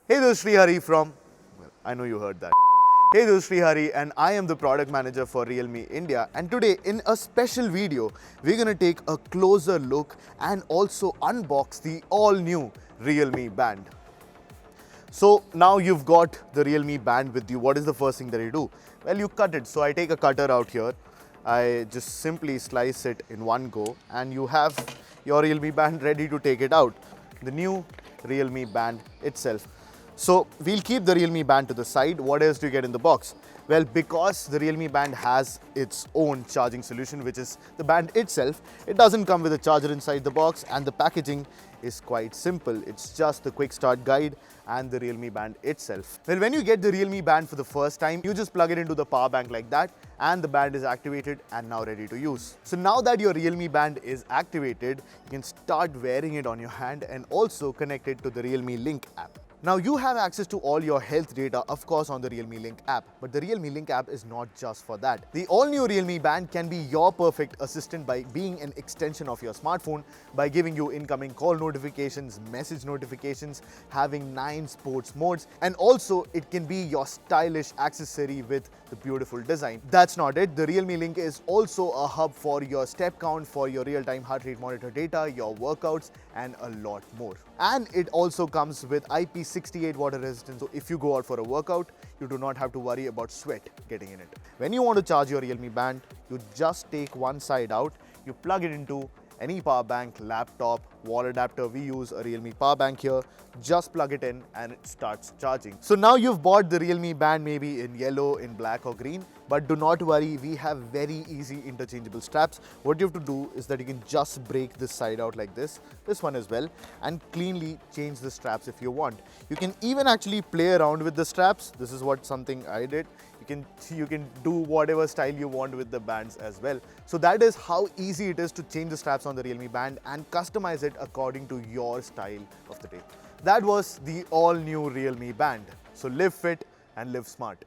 Hey, this is Srihari from, well, I know you heard that. Hey, this is Srihari and I am the product manager for Realme India, and today in a special video, we're going to take a closer look and also unbox the all new Realme Band. So now you've got the Realme Band with you. What is the first thing that you do? Well, you cut it. So I take a cutter out here. I just simply slice it in one go and you have your Realme Band ready to take it out. The new Realme Band itself. So we'll keep the Realme Band to the side. What else do you get in the box? Well, because the Realme Band has its own charging solution, which is the band itself, it doesn't come with a charger inside the box, and the packaging is quite simple. It's just the quick start guide and the Realme Band itself. Well, when you get the Realme Band for the first time, you just plug it into the power bank like that, and the band is activated and now ready to use. So now that your Realme Band is activated, you can start wearing it on your hand and also connect it to the Realme Link app. Now you have access to all your health data, of course, on the Realme Link app, but the Realme Link app is not just for that. The all-new Realme Band can be your perfect assistant by being an extension of your smartphone, by giving you incoming call notifications, message notifications, having 9 sports modes, and also it can be your stylish accessory with the beautiful design. That's not it. The Realme Link is also a hub for your step count, for your real-time heart rate monitor data, your workouts, and a lot more. And it also comes with IP68 water resistance, so if you go out for a workout, you do not have to worry about sweat getting in it. When you want to charge your Realme Band, you just take one side out, you plug it into any power bank, laptop, wall adapter. We use a Realme power bank here. Just plug it in and it starts charging. So now you've bought the Realme Band maybe in yellow, in black or green, but do not worry, we have very easy interchangeable straps. What you have to do is that you can just break this side out like this one as well, and cleanly change the straps if you want. You can even actually play around with the straps. This is something I did. You can do whatever style you want with the bands as well. So that is how easy it is to change the straps on the Realme Band and customize it according to your style of the day. That was the all new Realme Band. So live fit and live smart.